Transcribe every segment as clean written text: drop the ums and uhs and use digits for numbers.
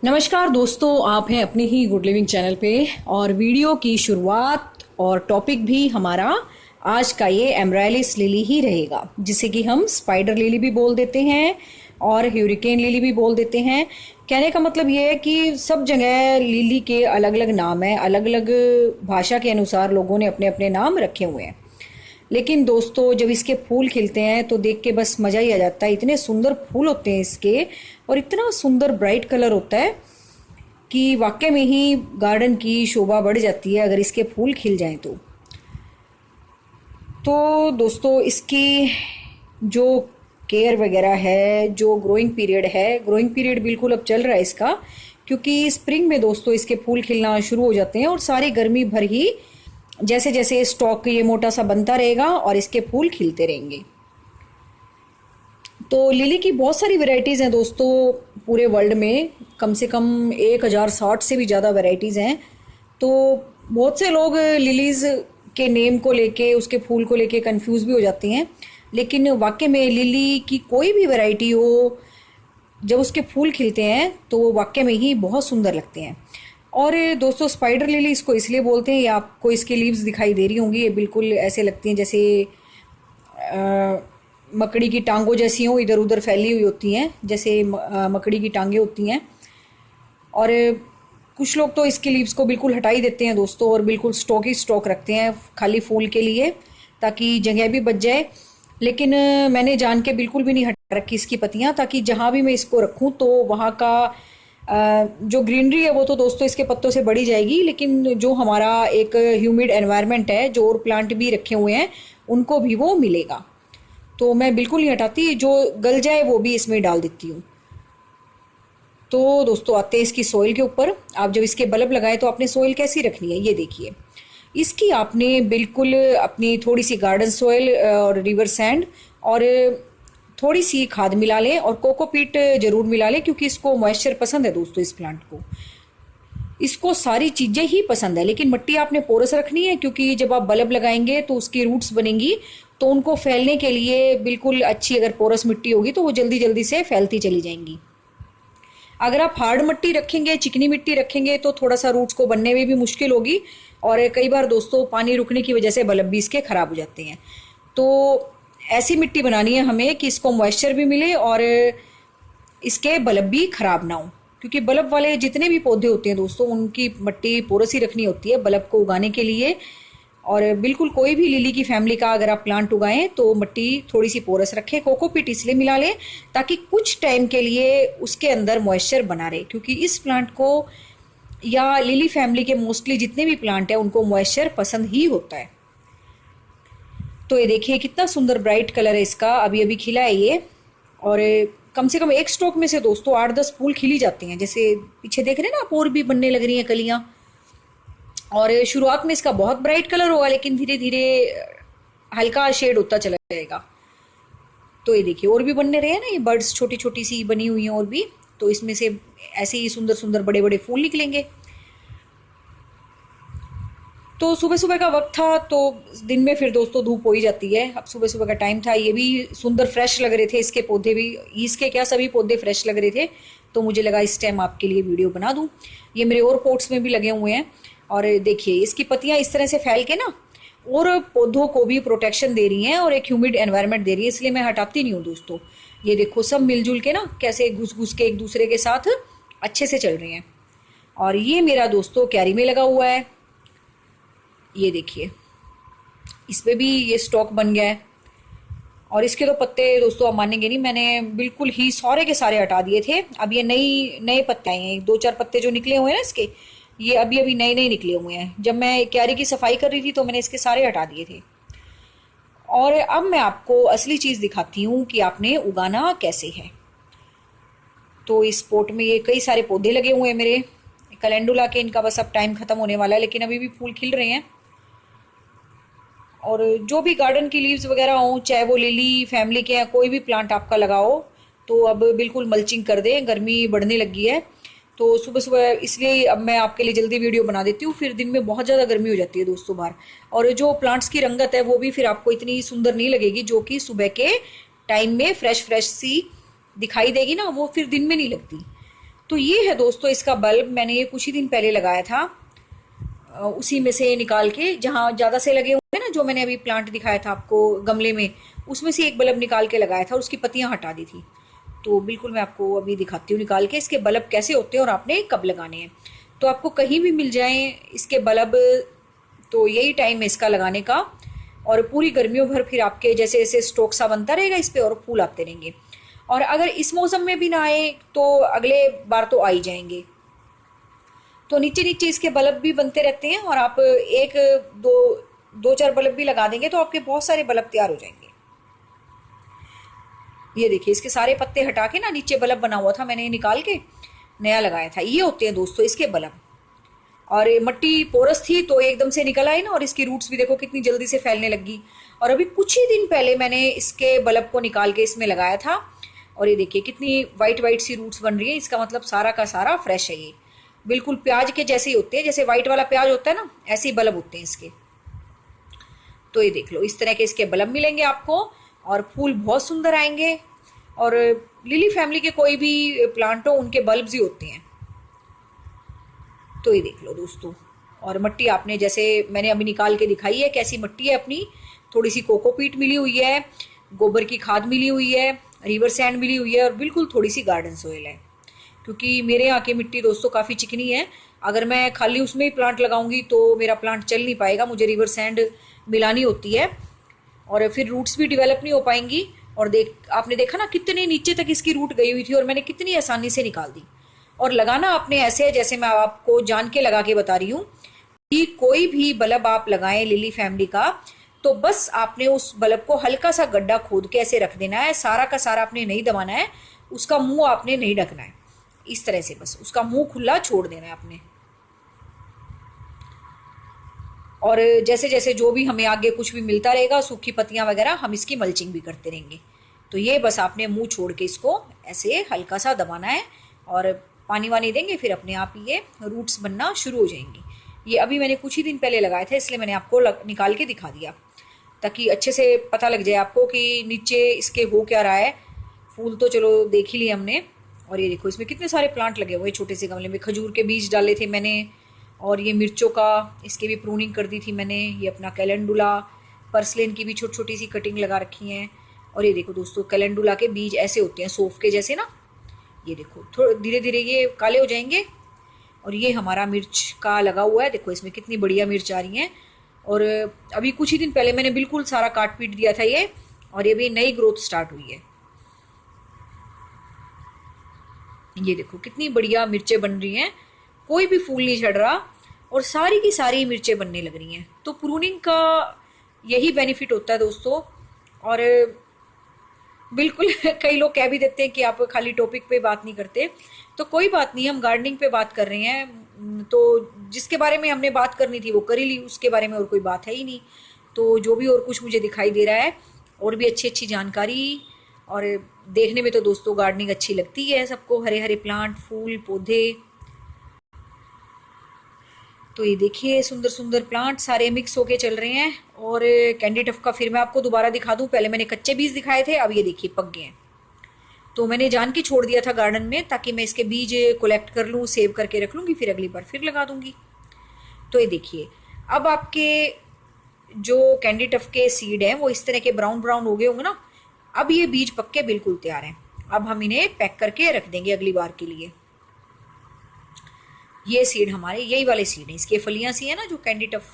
नमस्कार दोस्तों, आप हैं अपने ही गुड लिविंग चैनल पे और वीडियो की शुरुआत और टॉपिक भी हमारा आज का ये एमराइलिस लिली ही रहेगा, जिसे कि हम स्पाइडर लिली भी बोल देते हैं और ह्यूरिकेन लिली भी बोल देते हैं। कहने का मतलब ये है कि सब जगह लिली के अलग अलग नाम हैं, अलग अलग भाषा के अनुसार लोगों ने अपने अपने नाम रखे हुए हैं। लेकिन दोस्तों, जब इसके फूल खिलते हैं तो देख के बस मज़ा ही आ जाता है। इतने सुंदर फूल होते हैं इसके और इतना सुंदर ब्राइट कलर होता है कि वाकई में ही गार्डन की शोभा बढ़ जाती है अगर इसके फूल खिल जाएं तो दोस्तों, इसकी जो केयर वगैरह है, जो ग्रोइंग पीरियड बिल्कुल अब चल रहा है इसका, क्योंकि स्प्रिंग में दोस्तों इसके फूल खिलना शुरू हो जाते हैं और सारी गर्मी भर ही जैसे जैसे स्टॉक ये मोटा सा बनता रहेगा और इसके फूल खिलते रहेंगे। तो लिली की बहुत सारी वैरायटीज़ हैं दोस्तों, पूरे वर्ल्ड में कम से कम 1060 से भी ज़्यादा वैरायटीज़ हैं। तो बहुत से लोग लिलीज़ के नेम को लेके, उसके फूल को लेके कंफ्यूज भी हो जाते हैं, लेकिन वाकई में लिली की कोई भी वैरायटी हो, जब उसके फूल खिलते हैं तो वो वाकई में ही बहुत सुंदर लगते हैं। और दोस्तों, स्पाइडर लिली इसको इसलिए बोलते हैं, ये आपको इसकी लीव्स दिखाई दे रही होंगी, ये बिल्कुल ऐसे लगती हैं जैसे मकड़ी की टांगों जैसी हो, इधर उधर फैली हुई होती हैं, जैसे मकड़ी की टांगें होती हैं। और कुछ लोग तो इसकी लीव्स को बिल्कुल हटा ही देते हैं दोस्तों और बिल्कुल स्टॉक ही स्टॉक रखते हैं खाली फूल के लिए, ताकि जगह भी बच जाए। लेकिन मैंने जान के बिल्कुल भी नहीं हटा रखी इसकी पत्तियाँ, ताकि जहाँ भी मैं इसको रखूँ तो वहाँ का जो ग्रीनरी है वो तो दोस्तों इसके पत्तों से बढ़ी जाएगी, लेकिन जो हमारा एक ह्यूमिड एनवायरनमेंट है, जो और प्लांट भी रखे हुए हैं, उनको भी वो मिलेगा। तो मैं बिल्कुल नहीं हटाती, जो गल जाए वो भी इसमें डाल देती हूँ। तो दोस्तों, आते हैं इसकी सॉइल के ऊपर। आप जब इसके बल्ब लगाएं तो आपने सॉइल कैसी रखनी है, ये देखिए। इसकी आपने बिल्कुल अपनी थोड़ी सी गार्डन सॉइल और रिवर सैंड और थोड़ी सी खाद मिला लें और कोकोपीट जरूर मिला लें, क्योंकि इसको मॉइस्चर पसंद है दोस्तों। इस प्लांट को, इसको सारी चीज़ें ही पसंद है, लेकिन मिट्टी आपने पोरस रखनी है, क्योंकि जब आप बल्ब लगाएंगे तो उसकी रूट्स बनेंगी, तो उनको फैलने के लिए बिल्कुल अच्छी अगर पोरस मिट्टी होगी तो वो जल्दी जल्दी से फैलती चली जाएंगी। अगर आप हार्ड मिट्टी रखेंगे, चिकनी मिट्टी रखेंगे, तो थोड़ा सा रूट्स को बनने में भी मुश्किल होगी और कई बार दोस्तों पानी रुकने की वजह से बल्ब भी इसके खराब हो जाते हैं। तो ऐसी मिट्टी बनानी है हमें कि इसको मॉइस्चर भी मिले और इसके बल्ब भी खराब ना हो, क्योंकि बल्ब वाले जितने भी पौधे होते हैं दोस्तों, उनकी मिट्टी पोरस ही रखनी होती है बल्ब को उगाने के लिए। और बिल्कुल कोई भी लिली की फैमिली का अगर आप प्लांट उगाएं तो मिट्टी थोड़ी सी पोरस रखें। कोकोपीट इसलिए मिला लें ताकि कुछ टाइम के लिए उसके अंदर मॉइस्चर बना रहे, क्योंकि इस प्लांट को या लिली फैमिली के मोस्टली जितने भी प्लांट हैं उनको मॉइस्चर पसंद ही होता है। तो ये देखिए कितना सुंदर ब्राइट कलर है इसका, अभी अभी खिला है ये। और कम से कम एक स्टॉक में से दोस्तों 8-10 फूल खिली जाते हैं, जैसे पीछे देख रहे हैं ना आप, और भी बनने लग रही हैं कलियां। और शुरुआत में इसका बहुत ब्राइट कलर होगा, लेकिन धीरे धीरे हल्का शेड होता चला जाएगा। तो ये देखिए और भी बनने रहे हैं ना, ये बर्ड्स छोटी छोटी सी बनी हुई हैं और भी, तो इसमें से ऐसे ही सुंदर सुंदर बड़े बड़े फूल निकलेंगे। तो सुबह सुबह का वक्त था, तो दिन में फिर दोस्तों धूप हो ही जाती है। अब सुबह सुबह का टाइम था, ये भी सुंदर फ्रेश लग रहे थे, इसके पौधे भी, इसके क्या सभी पौधे फ्रेश लग रहे थे। तो मुझे लगा इस टाइम आपके लिए वीडियो बना दूं। ये मेरे और पोट्स में भी लगे हुए हैं और देखिए इसकी पत्तियां इस तरह से फैल के ना और पौधों को भी प्रोटेक्शन दे रही हैं और एक ह्यूमिड एनवायरनमेंट दे रही है, इसलिए मैं हटाती नहीं हूँ दोस्तों। ये देखो सब मिलजुल के ना कैसे घुस घुस के एक दूसरे के साथ अच्छे से चल रही हैं। और ये मेरा दोस्तों क्यारी में लगा हुआ है, ये देखिए इस पे भी ये स्टॉक बन गया है। और इसके तो पत्ते दोस्तों आप मानेंगे नहीं, मैंने बिल्कुल ही सारे के सारे हटा दिए थे। अब ये नए पत्ते आए हैं, 2-4 पत्ते जो निकले हुए हैं ना इसके, ये अभी अभी नए नए निकले हुए हैं। जब मैं क्यारी की सफाई कर रही थी तो मैंने इसके सारे हटा दिए थे। और अब मैं आपको असली चीज दिखाती हूँ कि आपने उगाना कैसे है। तो इस पोट में ये कई सारे पौधे लगे हुए हैं मेरे कैलेंडुला के, इनका बस अब टाइम खत्म होने वाला है, लेकिन अभी भी फूल खिल रहे हैं। और जो भी गार्डन की लीव्स वगैरह हों, चाहे वो लिली फैमिली के हैं, कोई भी प्लांट आपका लगाओ, तो अब बिल्कुल मल्चिंग कर दें, गर्मी बढ़ने लगी है। तो सुबह सुबह इसलिए अब मैं आपके लिए जल्दी वीडियो बना देती हूँ, फिर दिन में बहुत ज़्यादा गर्मी हो जाती है दोस्तों बाहर। और जो प्लांट्स की रंगत है वो भी फिर आपको इतनी सुंदर नहीं लगेगी, जो कि सुबह के टाइम में फ्रेश फ्रेश सी दिखाई देगी ना, वो फिर दिन में नहीं लगती। तो ये है दोस्तों इसका बल्ब, मैंने ये कुछ ही दिन पहले लगाया था, उसी में से निकाल के, जहाँ ज़्यादा से लगे हुए ना, जो मैंने अभी प्लांट दिखाया था आपको गमले में, उसमें से एक बल्ब निकाल के लगाया था और उसकी पत्तियां हटा दी थी। तो बिल्कुल मैं आपको अभी दिखाती हूँ निकाल के इसके बल्ब कैसे होते हैं और आपने कब लगाने हैं। तो आपको कहीं भी मिल जाए इसके बल्ब, तो यही टाइम है इसका लगाने का, और पूरी गर्मियों भर फिर आपके जैसे जैसे स्टॉक सा बनता रहेगा इस पे और फूल आते रहेंगे। और अगर इस मौसम में भी ना आए तो अगले बार तो आ ही जाएंगे। तो नीचे नीचे इसके बल्ब भी बनते रहते हैं, और आप एक दो चार बल्ब भी लगा देंगे तो आपके बहुत सारे बल्ब तैयार हो जाएंगे। ये देखिए इसके सारे पत्ते हटा के ना नीचे बल्ब बना हुआ था, मैंने निकाल के नया लगाया था। ये होते हैं दोस्तों इसके बल्ब। और मट्टी पोरस थी तो एकदम से निकल आई ना, और इसकी रूट्स भी देखो कितनी जल्दी से फैलने लगी। और अभी कुछ ही दिन पहले मैंने इसके बल्ब को निकाल के इसमें लगाया था, और ये देखिए कितनी वाइट वाइट सी रूट्स बन रही है। इसका मतलब सारा का सारा फ्रेश है। ये बिल्कुल प्याज के जैसे ही होते हैं, जैसे वाइट वाला प्याज होता है ना, ऐसे ही बल्ब होते हैं इसके। तो ये देख लो इस तरह के इसके बल्ब मिलेंगे आपको, और फूल बहुत सुंदर आएंगे। और लिली फैमिली के कोई भी प्लांट हो उनके बल्ब्स ही होते हैं। तो ये देख लो दोस्तों। और मट्टी आपने जैसे मैंने अभी निकाल के दिखाई है कैसी मट्टी है अपनी, थोड़ी सी कोकोपीट मिली हुई है, गोबर की खाद मिली हुई है, रिवर सैंड मिली हुई है, और बिल्कुल थोड़ी सी गार्डन सोइल है। क्योंकि मेरे यहाँ की मिट्टी दोस्तों काफ़ी चिकनी है, अगर मैं खाली उसमें ही प्लांट लगाऊंगी तो मेरा प्लांट चल नहीं पाएगा, मुझे रिवर सैंड मिलानी होती है, और फिर रूट्स भी डेवलप नहीं हो पाएंगी। और आपने देखा ना कितने नीचे तक इसकी रूट गई हुई थी, और मैंने कितनी आसानी से निकाल दी। और लगाना आपने ऐसे है जैसे मैं आपको जान के लगा के बता रही हूँ कि कोई भी बल्ब आप लगाएं लिली फैमिली का, तो बस आपने उस बल्ब को हल्का सा गड्ढा खोद के ऐसे रख देना है, सारा का सारा आपने नहीं दबाना है, उसका मुंह आपने नहीं ढकना है, इस तरह से बस उसका मुंह खुला छोड़ देना है आपने। और जैसे जैसे जो भी हमें आगे कुछ भी मिलता रहेगा, सूखी पत्तियां वगैरह, हम इसकी मल्चिंग भी करते रहेंगे। तो ये बस आपने मुंह छोड़ के इसको ऐसे हल्का सा दबाना है, और पानी वानी देंगे फिर अपने आप ये रूट्स बनना शुरू हो जाएंगी। ये अभी मैंने कुछ ही दिन पहले लगाए थे, इसलिए मैंने आपको निकाल के दिखा दिया, ताकि अच्छे से पता लग जाए आपको कि नीचे इसके हो क्या रहा है। फूल तो चलो देख ही लिए हमने। और ये देखो इसमें कितने सारे प्लांट लगे हुए छोटे से गमले में। खजूर के बीज डाले थे मैंने, और ये मिर्चों का, इसकी भी प्रूनिंग कर दी थी मैंने। ये अपना कैलेंडुला, पर्सलेन की भी छोटी छोटी सी कटिंग लगा रखी है। और ये देखो दोस्तों कैलेंडुला के बीज ऐसे होते हैं सौंफ के जैसे ना, ये देखो थोड़े धीरे धीरे ये काले हो जाएंगे। और ये हमारा मिर्च का लगा हुआ है, देखो इसमें कितनी बढ़िया मिर्च आ रही है। और अभी कुछ ही दिन पहले मैंने बिल्कुल सारा काट पीट दिया था ये, और ये भी नई ग्रोथ स्टार्ट हुई है। ये देखो कितनी बढ़िया मिर्चें बन रही हैं, कोई भी फूल नहीं झड़ रहा, और सारी की सारी मिर्चें बनने लग रही हैं। तो प्रूनिंग का यही बेनिफिट होता है दोस्तों। और बिल्कुल कई लोग कह भी देते हैं कि आप खाली टॉपिक पे बात नहीं करते, तो कोई बात नहीं, हम गार्डनिंग पे बात कर रहे हैं। तो जिसके बारे में हमने बात करनी थी वो कर ही ली, उसके बारे में और कोई बात है ही नहीं। तो जो भी और कुछ मुझे दिखाई दे रहा है, और भी अच्छी अच्छी जानकारी, और देखने में तो दोस्तों गार्डनिंग अच्छी लगती है सबको, हरे हरे प्लांट, फूल, पौधे। तो ये देखिए सुंदर सुंदर प्लांट सारे मिक्स होके चल रहे हैं। और कैंडी टफ का फिर मैं आपको दोबारा दिखा दूं, पहले मैंने कच्चे बीज दिखाए थे, अब ये देखिए पक गए हैं। तो मैंने जान के छोड़ दिया था गार्डन में, ताकि मैं इसके बीज कलेक्ट कर लूँ, सेव करके रख लूँगी, फिर अगली बार फिर लगा दूंगी। तो ये देखिए अब आपके जो कैंडी टफ के सीड हैं वो इस तरह के ब्राउन ब्राउन हो गए होंगे ना। अब ये बीज पक के बिल्कुल तैयार हैं। अब हम इन्हें पैक करके रख देंगे अगली बार के लिए। ये सीड हमारे यही वाले सीड हैं, इसकी फलियां सी है ना, जो कैंडी टफ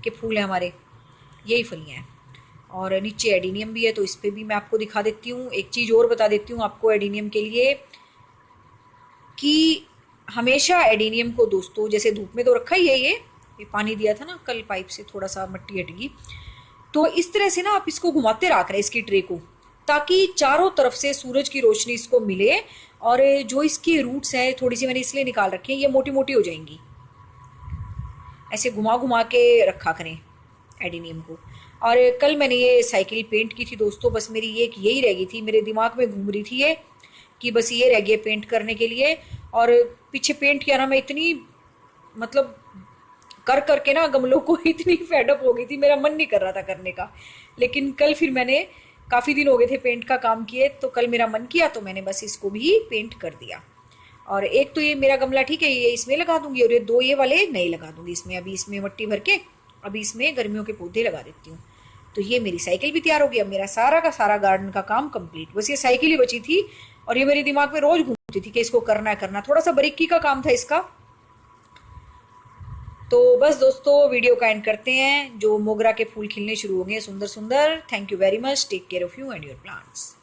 के फूल हैं हमारे, यही फलियां हैं। और नीचे एडीनियम भी है, तो इस पर भी मैं आपको दिखा देती हूँ। एक चीज़ और बता देती हूँ आपको एडीनियम के लिए, कि हमेशा एडीनियम को दोस्तों, जैसे धूप में तो रखा ही है, ये पानी दिया था ना कल, पाइप से थोड़ा सा मट्टी हट गई, तो इस तरह से ना आप इसको घुमाते रहा करें इसकी ट्रे को, ताकि चारों तरफ से सूरज की रोशनी इसको मिले। और जो इसकी रूट्स हैं थोड़ी सी मैंने इसलिए निकाल रखी है, ये मोटी मोटी हो जाएंगी, ऐसे घुमा घुमा के रखा करें एडीनियम को। और कल मैंने ये साइकिल पेंट की थी दोस्तों, बस मेरी एक यही रह गई थी, मेरे दिमाग में घूम रही थी ये, कि बस ये रह गई पेंट करने के लिए। और पीछे पेंट किया ना मैं, इतनी मतलब कर करके ना गमलों को इतनी फेडअप हो गई थी, मेरा मन नहीं कर रहा था करने का। लेकिन कल फिर मैंने, काफ़ी दिन हो गए थे पेंट का काम किए, तो कल मेरा मन किया तो मैंने बस इसको भी पेंट कर दिया। और एक तो ये मेरा गमला ठीक है, ये इसमें लगा दूंगी, और ये दो ये वाले नए लगा दूंगी इसमें। अभी इसमें मिट्टी भर के अभी इसमें गर्मियों के पौधे लगा देती हूँ। तो ये मेरी साइकिल भी तैयार हो गई। अब मेरा सारा का सारा गार्डन का काम कंप्लीट। बस ये साइकिल ही बची थी और ये मेरे दिमाग में रोज घूमती थी कि इसको करना है करना। थोड़ा सा बारीकी का काम था इसका। तो बस दोस्तों वीडियो का एंड करते हैं। जो मोगरा के फूल खिलने शुरू हो गए सुंदर सुंदर। Thank you very much. Take care of you and your plants.